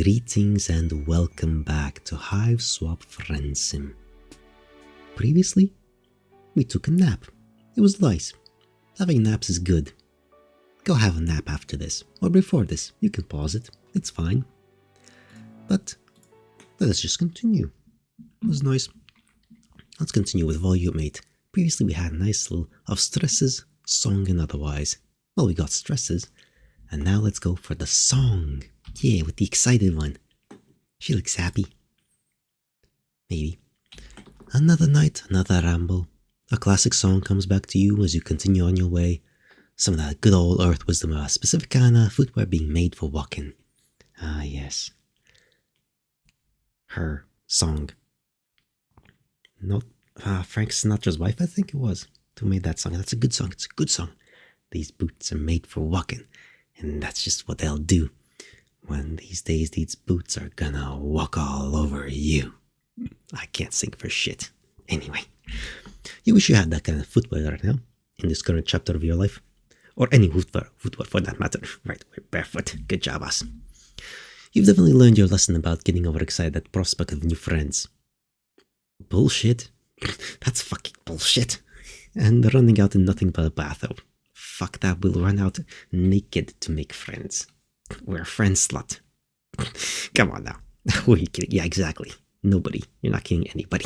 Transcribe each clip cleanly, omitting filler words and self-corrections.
Greetings and welcome back to Hiveswap Friendsim. Previously, we took a nap. It was nice. Having naps is good. Go have a nap after this, or before this. You can pause it, it's fine. But let us just continue. It was nice. Let's continue with Volume 8. Previously we had a nice little of stresses, song and otherwise. Well, we got stresses, and now let's go for the song. Yeah, with the excited one. She looks happy. Maybe. Another night, another ramble. A classic song comes back to you as you continue on your way. Some of that good old earth wisdom about a specific kind of footwear being made for walking. Ah, yes. Her song. Not Frank Sinatra's wife, I think it was, who made that song. That's a good song. It's a good song. These boots are made for walking, and that's just what they'll do. One these days, these boots are gonna walk all over you. I can't sing for shit. Anyway, you wish you had that kind of footwear right now, in this current chapter of your life. Or any footwear for that matter. Right, we're barefoot. Good job, us. You've definitely learned your lesson about getting overexcited at the prospect of new friends. Bullshit. That's fucking bullshit. And running out in nothing but a bathrobe. Fuck that, we'll run out naked to make friends. We're a friend slut. Come on now. Who are you kidding? Yeah, exactly. Nobody. You're not kidding anybody.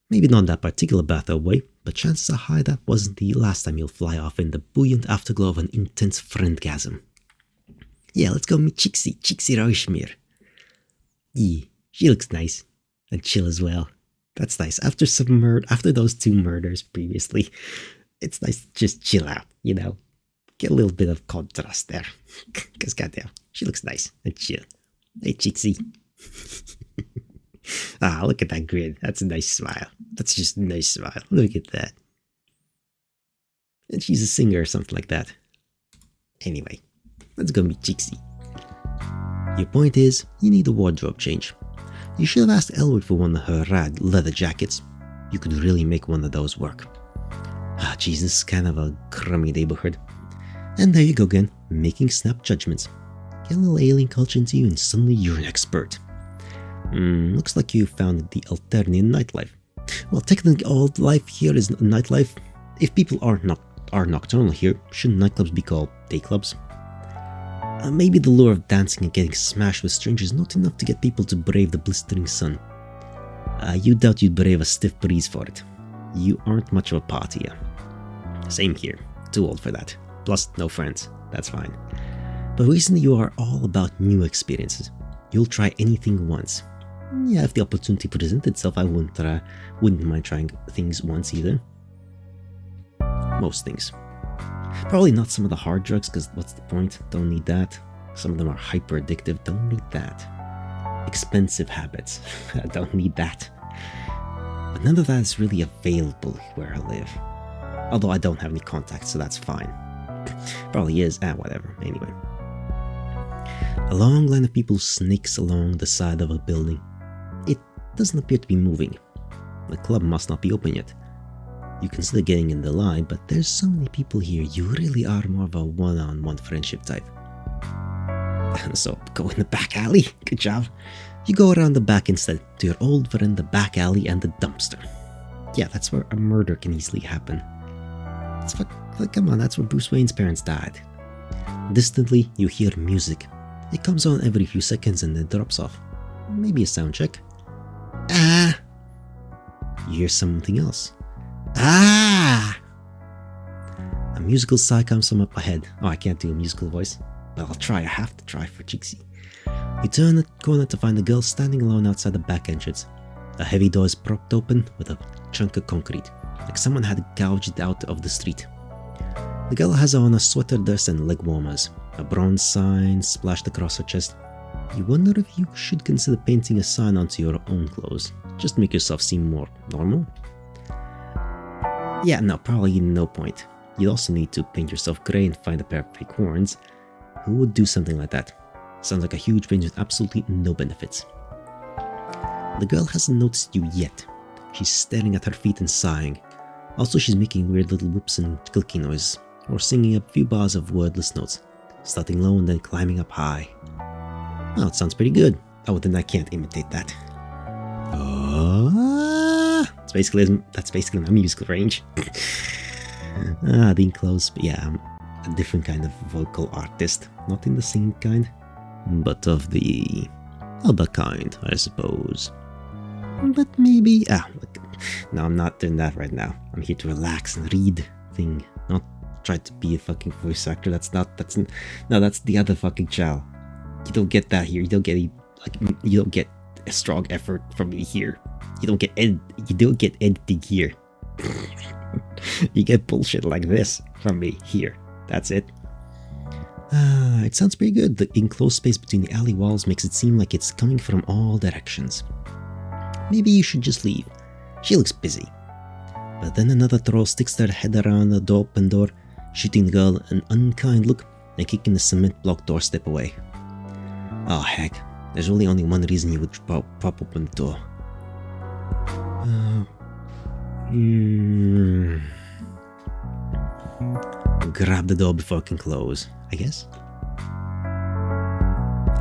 Maybe not that particular bathrobe way, but chances are high that wasn't the last time you'll fly off in the buoyant afterglow of an intense friendgasm. Yeah, let's go meet Chixie Rauschmir. Yeah, she looks nice. And chill as well. That's nice. After those two murders previously, it's nice to just chill out, you know? Get a little bit of contrast there. Because goddamn, she looks nice and chill. Hey, Chixie. Ah, look at that grin. That's a nice smile. That's just a nice smile. Look at that. And she's a singer or something like that. Anyway, let's go meet Chixie. Your point is, you need a wardrobe change. You should have asked Elwood for one of her rad leather jackets. You could really make one of those work. Ah, jeez, this is kind of a crummy neighborhood. And there you go again, making snap judgments. Get a little alien culture into you and suddenly you're an expert. Looks like you found the Alternia nightlife. Well, technically all life here is nightlife. If people are nocturnal here, shouldn't nightclubs be called day clubs? Maybe the lure of dancing and getting smashed with strangers is not enough to get people to brave the blistering sun. You doubt you'd brave a stiff breeze for it. You aren't much of a partier. Same here, too old for that. Plus, no friends. That's fine. But recently you are all about new experiences. You'll try anything once. Yeah, if the opportunity presents itself, I wouldn't mind trying things once either. Most things. Probably not some of the hard drugs, because what's the point? Don't need that. Some of them are hyper addictive. Don't need that. Expensive habits. Don't need that. But none of that is really available where I live. Although I don't have any contacts, so that's fine. Probably is, whatever, anyway. A long line of people snakes along the side of a building. It doesn't appear to be moving. The club must not be open yet. You consider getting in the line, but there's so many people here, you really are more of a one-on-one friendship type. So, go in the back alley. Good job. You go around the back instead, to your old friend, the back alley and the dumpster. Yeah, that's where a murder can easily happen. Come on, that's where Bruce Wayne's parents died. Distantly, you hear music. It comes on every few seconds and then drops off. Maybe a sound check. Ah! You hear something else. Ah! A musical sigh comes from up ahead. Oh, I can't do a musical voice. But I'll try. I have to try for Chixie. You turn the corner to find a girl standing alone outside the back entrance. A heavy door is propped open with a chunk of concrete, like someone had gouged it out of the street. The girl has on a sweater dress and leg warmers, a bronze sign splashed across her chest. You wonder if you should consider painting a sign onto your own clothes, just to make yourself seem more normal. Yeah, no, probably no point. You'd also need to paint yourself grey and find a pair of fake horns. Who would do something like that? Sounds like a huge range with absolutely no benefits. The girl hasn't noticed you yet. She's staring at her feet and sighing. Also, she's making weird little whoops and clicking noises, or singing a few bars of wordless notes, starting low and then climbing up high. Oh, it sounds pretty good. Oh, then I can't imitate that. That's basically my musical range. The enclosed, yeah, I'm a different kind of vocal artist. Not in the singing kind, but of the other kind, I suppose. But maybe... look, no, I'm not doing that right now. I'm here to relax and read thing, not try to be a fucking voice actor. That's the other fucking chow. You don't get that here. You don't get a strong effort from me here. You don't get editing here. You get bullshit like this from me here. That's it. It sounds pretty good. The enclosed space between the alley walls makes it seem like it's coming from all directions. Maybe you should just leave. She looks busy. But then another troll sticks their head around the open door, shooting the girl an unkind look and kicking the cement block doorstep away. Oh heck, there's really only one reason you would pop open the door. Grab the door before it can close, I guess?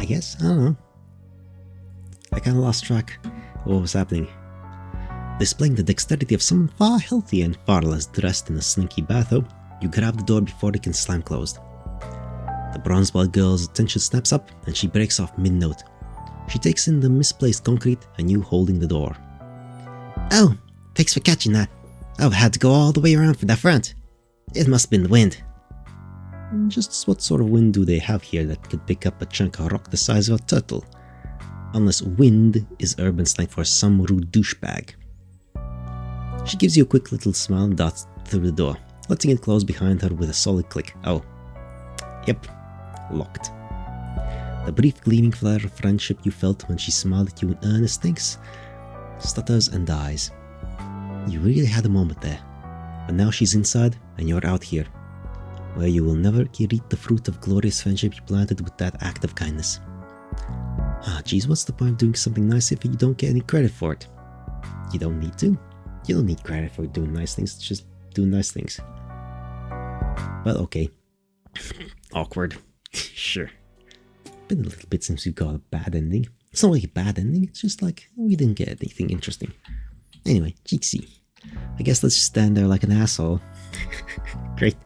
I don't know. I kinda lost track of what was happening. Displaying the dexterity of someone far healthier and far less dressed in a slinky bathrobe, you grab the door before it can slam closed. The bronze-blood girl's attention snaps up and she breaks off mid-note. She takes in the misplaced concrete and you holding the door. Oh, thanks for catching that. I've had to go all the way around for that front. It must have been the wind. Just what sort of wind do they have here that could pick up a chunk of rock the size of a turtle? Unless wind is urban slang for some rude douchebag. She gives you a quick little smile and darts through the door, letting it close behind her with a solid click. Oh. Yep. Locked. The brief gleaming flare of friendship you felt when she smiled at you in earnest thanks stutters and dies. You really had a moment there, but now she's inside and you're out here, where you will never reap the fruit of glorious friendship you planted with that act of kindness. Geez, what's the point of doing something nice if you don't get any credit for it? You don't need to. You don't need credit for doing nice things, just do nice things. But okay. Awkward. Sure. Been a little bit since we got a bad ending. It's not like a bad ending, it's just like we didn't get anything interesting. Anyway, Chixie. I guess let's just stand there like an asshole. Great.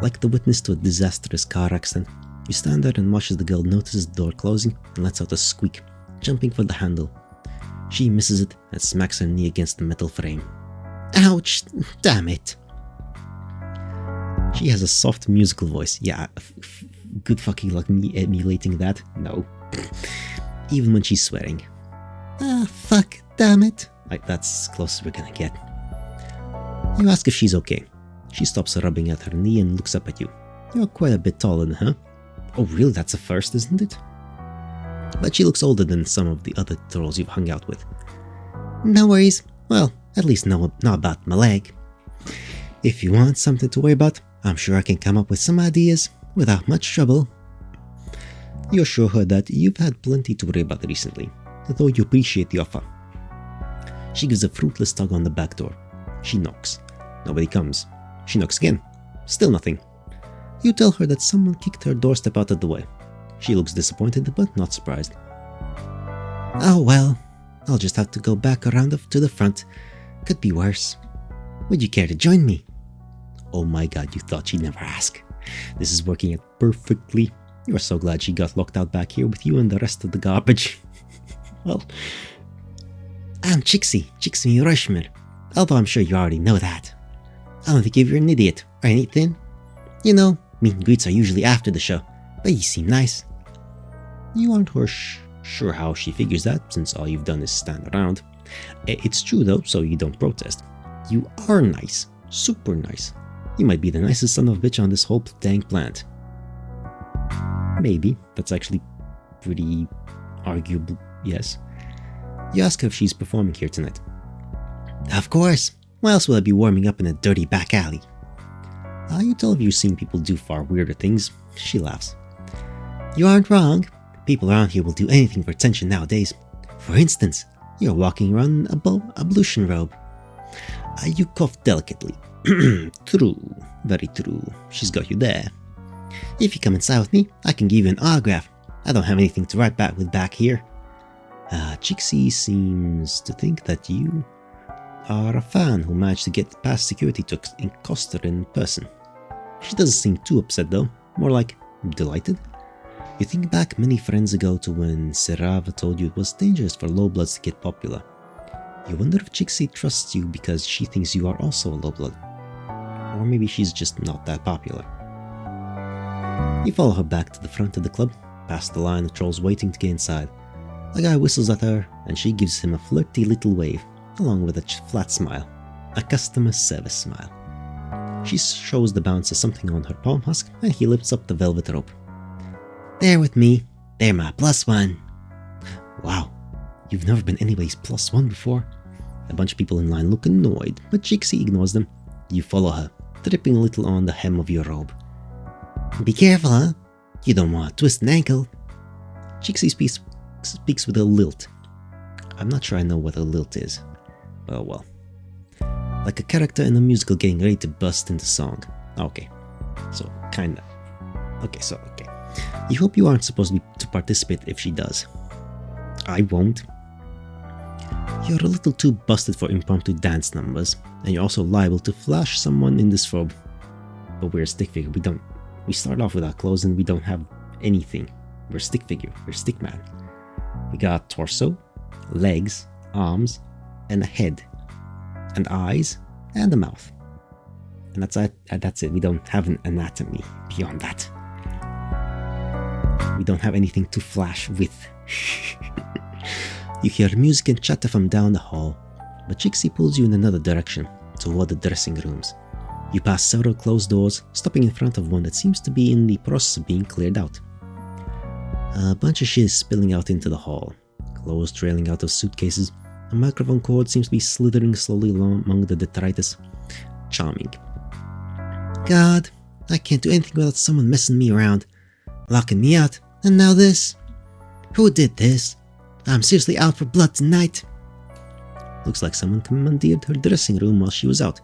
Like the witness to a disastrous car accident, you stand there and watch as the girl notices the door closing and lets out a squeak, jumping for the handle. She misses it and smacks her knee against the metal frame. Ouch! Damn it! She has a soft musical voice. Yeah, good fucking luck me emulating that. No. Even when she's swearing. Fuck, damn it. Like, that's as close as we're gonna get. You ask if she's okay. She stops rubbing at her knee and looks up at you. You're quite a bit taller, huh? Oh really, that's a first, isn't it? But she looks older than some of the other trolls you've hung out with. No worries. Well, at least not about my leg. If you want something to worry about, I'm sure I can come up with some ideas without much trouble. You assure her that you've had plenty to worry about recently, though you appreciate the offer. She gives a fruitless tug on the back door. She knocks. Nobody comes. She knocks again. Still nothing. You tell her that someone kicked her doorstep out of the way. She looks disappointed but not surprised. Oh well, I'll just have to go back around to the front. Could be worse. Would you care to join me? Oh my god, you thought she'd never ask. This is working out perfectly. You're so glad she got locked out back here with you and the rest of the garbage. Well, I'm Chixie Rushmer, although I'm sure you already know that. I don't think you're an idiot or anything. You know, meet and greets are usually after the show, but you seem nice. You aren't sure how she figures that, since all you've done is stand around. It's true though, so you don't protest. You are nice. Super nice. You might be the nicest son of a bitch on this whole dang planet. Maybe. That's actually pretty arguable, yes. You ask her if she's performing here tonight. Of course. Why else will I be warming up in a dirty back alley? You tell her you've seen people do far weirder things. She laughs. You aren't wrong. People around here will do anything for attention nowadays. For instance, you're walking around in an ablution robe. You cough delicately. True. Very true. She's got you there. If you come inside with me, I can give you an autograph. I don't have anything to write back with back here. Chixie seems to think that you are a fan who managed to get past security to accost her in person. She doesn't seem too upset though, more like delighted. You think back many friends ago to when Serava told you it was dangerous for low bloods to get popular. You wonder if Chixie trusts you because she thinks you are also a low blood. Or maybe she's just not that popular. You follow her back to the front of the club, past the line of trolls waiting to get inside. A guy whistles at her and she gives him a flirty little wave, along with a flat smile. A customer service smile. She shows the bouncer something on her palm husk and he lifts up the velvet rope. They're with me. They're my +1. Wow, you've never been anybody's +1 before? A bunch of people in line look annoyed, but Chixie ignores them. You follow her, tripping a little on the hem of your robe. Be careful, huh? You don't want to twist an ankle. Chixie speaks with a lilt. I'm not sure I know what a lilt is. Well. Like a character in a musical getting ready to bust into song. Okay. So, kinda. Okay. You hope you aren't supposed to participate if she does. I won't. You're a little too busted for impromptu dance numbers, and you're also liable to flash someone in this robe. But we're a stick figure. We start off without clothes and we don't have anything. We're a stick figure. We're stick man. We got torso, legs, arms, and a head, and eyes, and a mouth. And that's it. We don't have an anatomy beyond that. We don't have anything to flash with. You hear music and chatter from down the hall, but Chixie pulls you in another direction, toward the dressing rooms. You pass several closed doors, stopping in front of one that seems to be in the process of being cleared out. A bunch of shit is spilling out into the hall, clothes trailing out of suitcases. A microphone cord seems to be slithering slowly along among the detritus. Charming. God, I can't do anything without someone messing me around, locking me out, and now this. Who did this? I'm seriously out for blood tonight. Looks like someone commandeered her dressing room while she was out,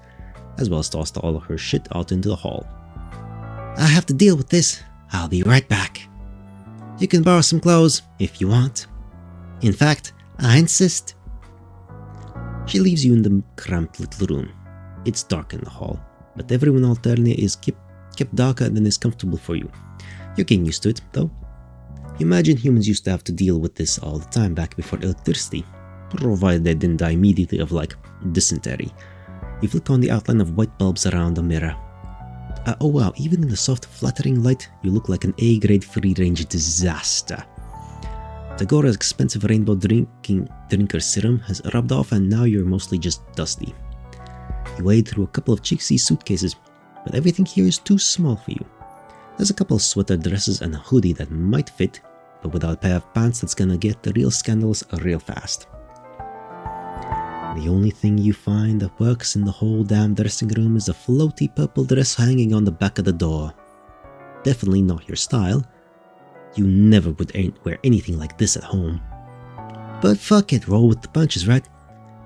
as well as tossed all of her shit out into the hall. I have to deal with this. I'll be right back. You can borrow some clothes if you want. In fact, I insist. She leaves you in the cramped little room. It's dark in the hall, but everyone in Alternia is kept darker than is comfortable for you. You're getting used to it, though. You imagine humans used to have to deal with this all the time back before electricity, provided they didn't die immediately of dysentery. You flick on the outline of white bulbs around the mirror. Oh wow, even in the soft, flattering light, you look like an A-grade free-range disaster. Tagora's expensive rainbow drinker serum has rubbed off and now you're mostly just dusty. You wade through a couple of Chixie suitcases, but everything here is too small for you. There's a couple of sweater dresses and a hoodie that might fit, but without a pair of pants that's gonna get the real scandalous real fast. The only thing you find that works in the whole damn dressing room is a floaty purple dress hanging on the back of the door. Definitely not your style. You never would wear anything like this at home. But fuck it, roll with the punches, right?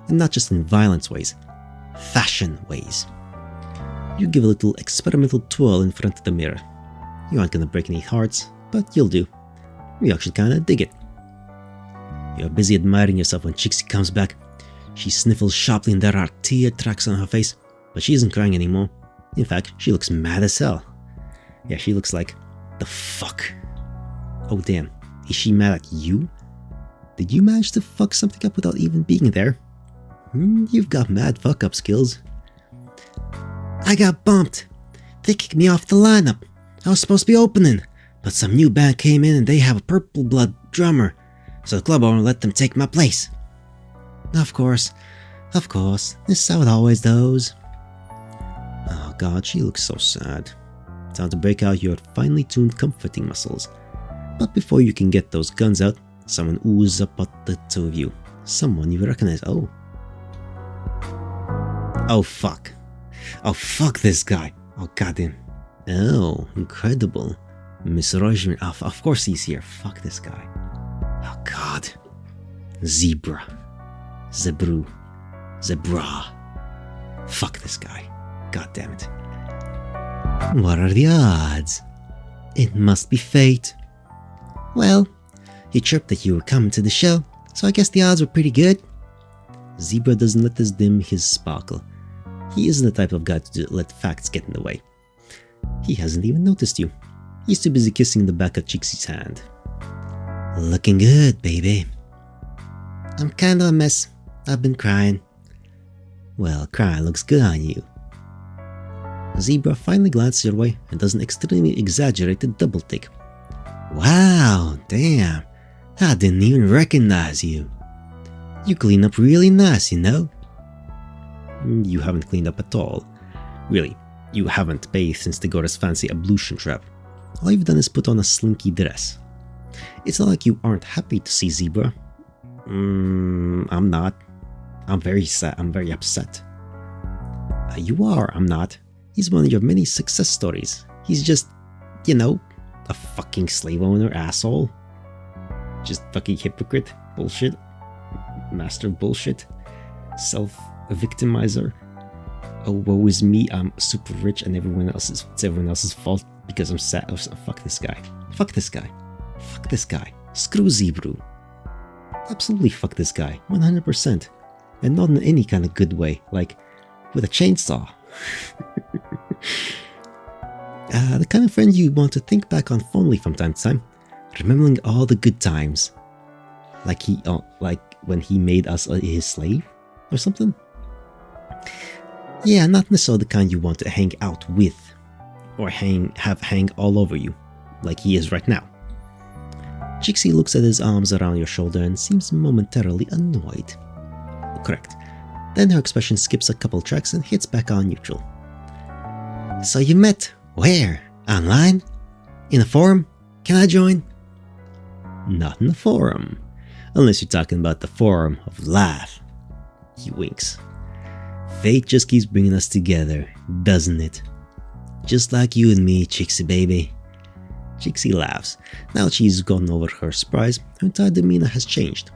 And not just in violence ways, fashion ways. You give a little experimental twirl in front of the mirror. You aren't gonna break any hearts, but you'll do. You actually kinda dig it. You're busy admiring yourself when Chixie comes back. She sniffles sharply and there are tear tracks on her face, but she isn't crying anymore. In fact, she looks mad as hell. Yeah, she looks like, the fuck? Oh damn, is she mad at you? Did you manage to fuck something up without even being there? You've got mad fuck up skills. I got bumped. They kicked me off the lineup. I was supposed to be opening, but some new band came in and they have a purple blood drummer, so the club owner let them take my place. Of course, this is how it always goes. Oh god, she looks so sad. Time to break out your finely tuned comforting muscles. But before you can get those guns out, someone oozes up at the two of you. Someone you recognize. Oh fuck. Oh fuck this guy. Oh goddamn. Oh, incredible. Miss Rojman. Of course he's here. Fuck this guy. Oh god. Zebra. Fuck this guy. God damn it. What are the odds? It must be fate. Well, you chirped that you were coming to the show, so I guess the odds were pretty good. Zebra doesn't let this dim his sparkle. He isn't the type of guy to let facts get in the way. He hasn't even noticed you. He's too busy kissing the back of Chixie's hand. Looking good, baby. I'm kinda a mess. I've been crying. Well, crying looks good on you. Zebra finally glances your way and does an extremely exaggerated double take. Wow, damn. I didn't even recognize you. You clean up really nice, you know? You haven't cleaned up at all. Really, you haven't bathed since the goddess' fancy ablution trap. All you've done is put on a slinky dress. It's not like you aren't happy to see Zebra. I'm not. I'm very sad. I'm very upset. You are. I'm not. He's one of your many success stories. He's just, you know, a fucking slave owner asshole. Just fucking hypocrite. Bullshit. Master of bullshit. Self-victimizer. Oh, woe is me. I'm super rich and it's everyone else's fault because I'm sad. Oh, fuck this guy. Fuck this guy. Fuck this guy. Screw Zebra. Absolutely fuck this guy. 100%. And not in any kind of good way. Like, with a chainsaw. The kind of friend you want to think back on fondly from time to time. Remembering all the good times. Like when he made us his slave? Or something? Yeah, not necessarily the kind you want to hang out with. Or have hang all over you. Like he is right now. Chixie looks at his arms around your shoulder and seems momentarily annoyed. Correct. Then her expression skips a couple tracks and hits back on neutral. So you met? Where? Online? In a forum? Can I join? Not in the forum. Unless you're talking about the forum of life. He winks. Fate just keeps bringing us together, doesn't it? Just like you and me, Chixie baby. Chixie laughs. Now that she's gotten over her surprise, her entire demeanor has changed.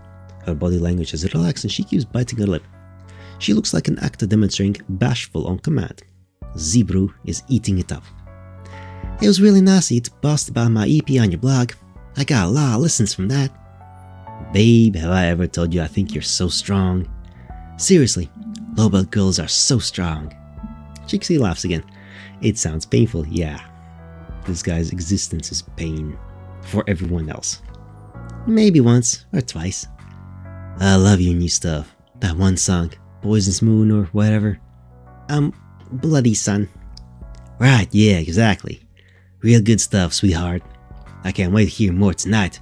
Her body language is relaxed and she keeps biting her lip. She looks like an actor demonstrating bashful on command. Zebra is eating it up. It was really nice of you to post about my EP on your blog. I got a lot of listens from that. Babe, have I ever told you I think you're so strong? Seriously, low-belt girls are so strong. Chixie laughs again. It sounds painful, yeah. This guy's existence is pain for everyone else. Maybe once or twice. I love your new stuff. That one song, Poison's Moon or whatever. Bloody Sun. Right, yeah, exactly. Real good stuff, sweetheart. I can't wait to hear more tonight.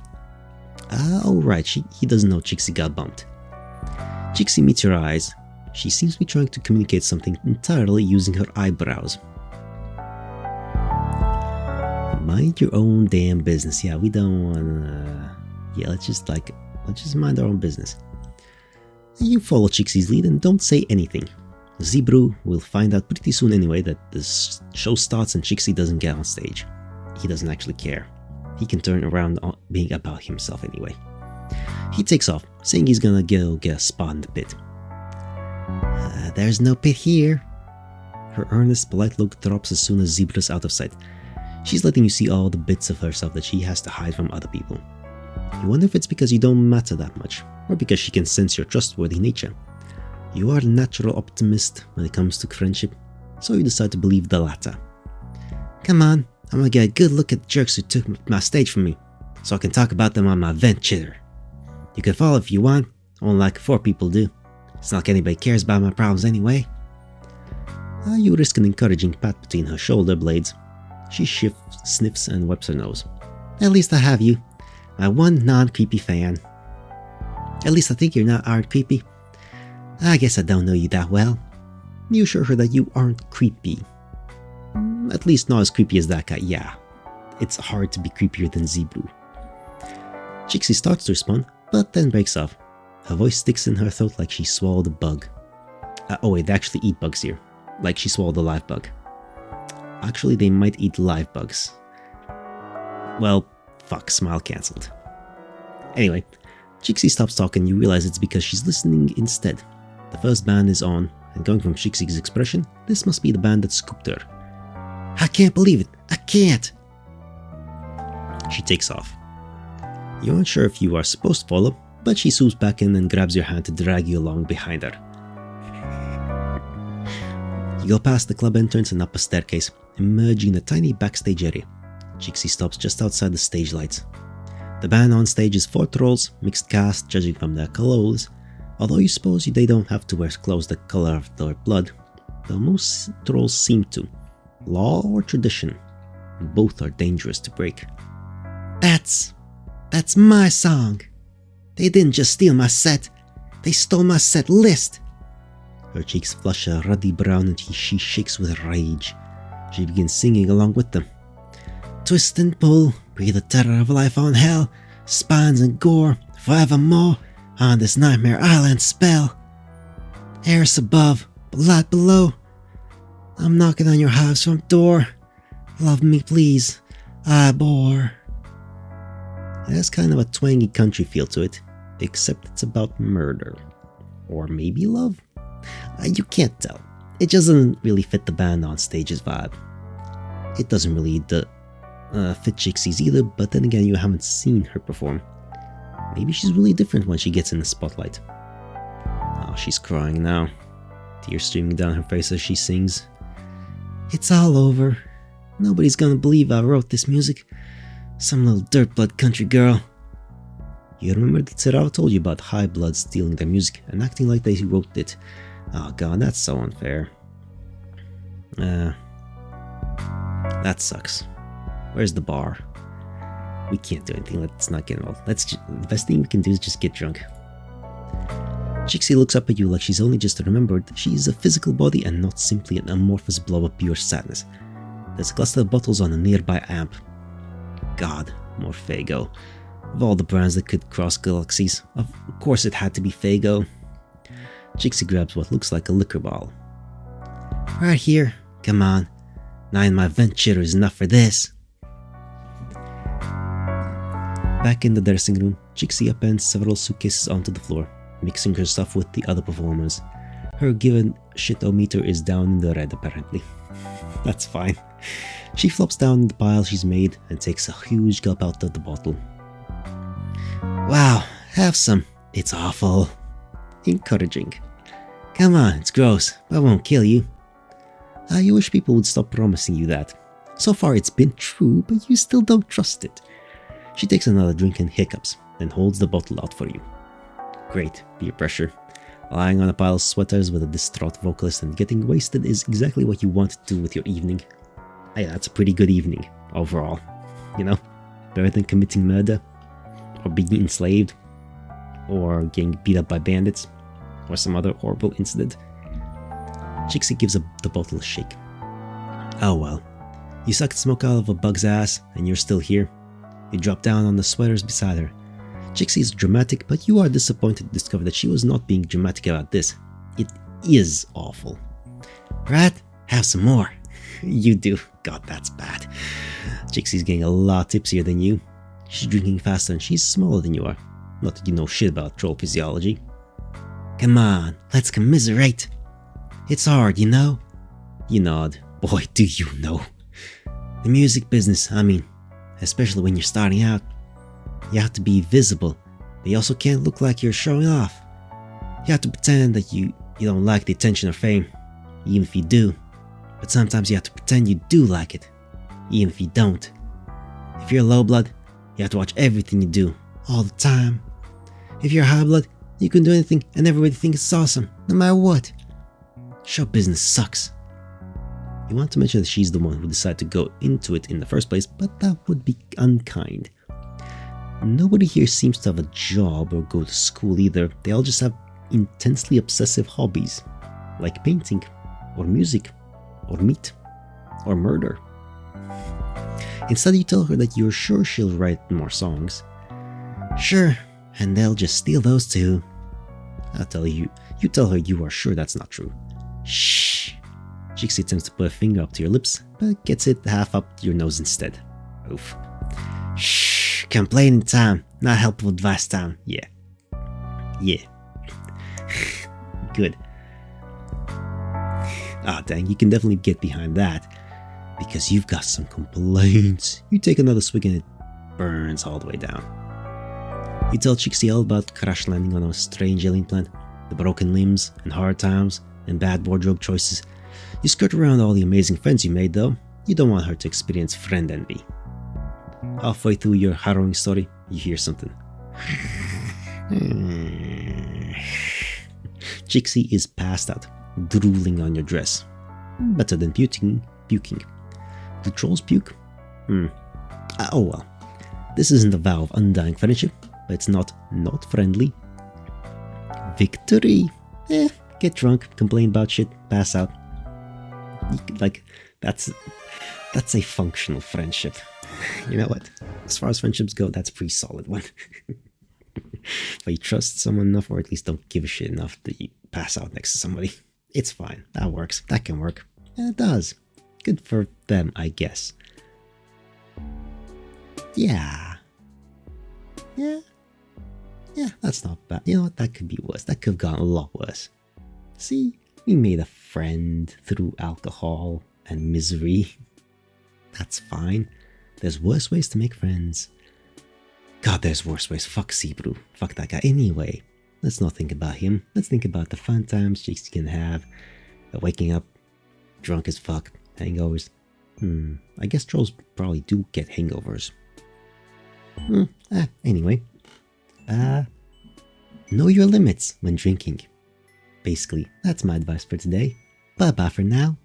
Oh right, he doesn't know Chixie got bumped. Chixie meets her eyes. She seems to be trying to communicate something entirely using her eyebrows. Mind your own damn business. Yeah, we don't wanna... Yeah, let's just mind our own business. You follow Chixie's lead and don't say anything. Zebra will find out pretty soon anyway that the show starts and Chixie doesn't get on stage. He doesn't actually care. He can turn around on being about himself anyway. He takes off, saying he's gonna go get a spot in the pit. There's no pit here. Her earnest, polite look drops as soon as Zebra's out of sight. She's letting you see all the bits of herself that she has to hide from other people. You wonder if it's because you don't matter that much, or because she can sense your trustworthy nature. You are a natural optimist when it comes to friendship, so you decide to believe the latter. Come on, I'm gonna get a good look at the jerks who took my stage from me, so I can talk about them on my venture. You can follow if you want, only like 4 people do. It's not like anybody cares about my problems anyway. You risk an encouraging pat between her shoulder blades. She sniffs and wipes her nose. At least I have you, my one non-creepy fan. At least I think you're not aren't creepy. I guess I don't know you that well. You assure her that you aren't creepy. At least not as creepy as that guy, yeah. It's hard to be creepier than Zebra. Chixie starts to respond, but then breaks off. Her voice sticks in her throat like she swallowed a bug. Oh wait, they actually eat bugs here. Like she swallowed a live bug. Actually, they might eat live bugs. Well, fuck, smile cancelled. Anyway, Chixie stops talking and you realize it's because she's listening instead. The first band is on, and going from Chixie's expression, this must be the band that scooped her. I can't believe it! I can't! She takes off. You aren't sure if you are supposed to follow, but she swoops back in and grabs your hand to drag you along behind her. You go past the club entrance and up a staircase, emerging in a tiny backstage area. Chixie stops just outside the stage lights. The band on stage is 4 trolls, mixed cast judging from their clothes, although you suppose they don't have to wear clothes the color of their blood, though most trolls seem to. Law or tradition, both are dangerous to break. That's my song. They didn't just steal my set, they stole my set list. Her cheeks flush a ruddy brown and she shakes with rage. She begins singing along with them. Twist and pull, breathe the terror of life on hell, spines and gore, forevermore, on this nightmare island spell. Airs above, blood below. I'm knocking on your house front door. Love me please, I bore. It has kind of a twangy country feel to it, except it's about murder. Or maybe love? You can't tell. It doesn't really fit the band on stage's vibe. It doesn't really fit Chixie's either, but then again, you haven't seen her perform. Maybe she's really different when she gets in the spotlight. Oh, she's crying now. Tears streaming down her face as she sings. It's all over. Nobody's gonna believe I wrote this music. Some little dirtblood country girl. You remember that Sarah told you about high blood stealing their music and acting like they wrote it. Oh god, that's so unfair. That sucks. Where's the bar? We can't do anything, let's not get involved. The best thing we can do is just get drunk. Chixie looks up at you like she's only just remembered she is a physical body and not simply an amorphous blob of pure sadness. There's a cluster of bottles on a nearby amp. God, more Faygo. Of all the brands that could cross galaxies, of course it had to be Faygo. Chixie grabs what looks like a liquor bottle. Right here, come on. 9 my venture is enough for this. Back in the dressing room, Chixie appends several suitcases onto the floor, mixing her stuff with the other performers. Her given shit-o-meter is down in the red apparently. That's fine. She flops down the pile she's made and takes a huge gulp out of the bottle. Wow, have some. It's awful. Encouraging. Come on, it's gross, but it won't kill you. I wish people would stop promising you that. So far it's been true, but you still don't trust it. She takes another drink and hiccups, then holds the bottle out for you. Great, peer pressure. Lying on a pile of sweaters with a distraught vocalist and getting wasted is exactly what you want to do with your evening. Hey, that's a pretty good evening, overall. You know, better than committing murder, or being enslaved, or getting beat up by bandits, or some other horrible incident. Chixie gives the bottle a shake. Oh well, you sucked smoke out of a bug's ass, and you're still here. You drop down on the sweaters beside her. Chixie is dramatic, but you are disappointed to discover that she was not being dramatic about this. It is awful. Right? Have some more. You do. God, that's bad. Chixie's getting a lot tipsier than you. She's drinking faster and she's smaller than you are. Not that you know shit about troll physiology. Come on, let's commiserate. It's hard, you know? You nod. Boy, do you know. The music business, I mean, especially when you're starting out. You have to be visible, but you also can't look like you're showing off. You have to pretend that you don't like the attention or fame, even if you do. But sometimes you have to pretend you do like it, even if you don't. If you're low blood, you have to watch everything you do, all the time. If you're high blood, you can do anything and everybody thinks it's awesome, no matter what. Show business sucks. You want to mention that she's the one who decided to go into it in the first place, but that would be unkind. Nobody here seems to have a job or go to school either. They all just have intensely obsessive hobbies, like painting, or music, or meat, or murder. Instead, you tell her that you're sure she'll write more songs. Sure, and they'll just steal those too. I'll tell you, you tell her you are sure that's not true. Shh. Chixie attempts to put a finger up to your lips, but gets it half up your nose instead. Oof. Shh. Complaining time, not helpful advice time. Yeah. Good. Ah, dang, you can definitely get behind that. Because you've got some complaints. You take another swig and it burns all the way down. You tell Chixie all about crash landing on a strange alien planet, the broken limbs and hard times and bad wardrobe choices. You skirt around all the amazing friends you made though. You don't want her to experience friend envy. Halfway through your harrowing story, you hear something. Chixie is passed out, drooling on your dress. Better than puking. Do trolls puke? Oh well. This isn't a vow of undying friendship, but it's not friendly. Victory! Get drunk, complain about shit, pass out. Like, that's a functional friendship. You know what? As far as friendships go, that's a pretty solid one. But you trust someone enough, or at least don't give a shit enough that you pass out next to somebody. It's fine. That works. That can work. And it does. Good for them, I guess. Yeah, that's not bad. You know what? That could be worse. That could have gone a lot worse. See? We made a friend through alcohol and misery. That's fine. There's worse ways to make friends. God, there's worse ways. Fuck Seabrew. Fuck that guy. Anyway, let's not think about him. Let's think about the fun times Chixie can have. Waking up drunk as fuck. Hangovers. I guess trolls probably do get hangovers. Anyway. Know your limits when drinking. Basically, that's my advice for today. Bye-bye for now.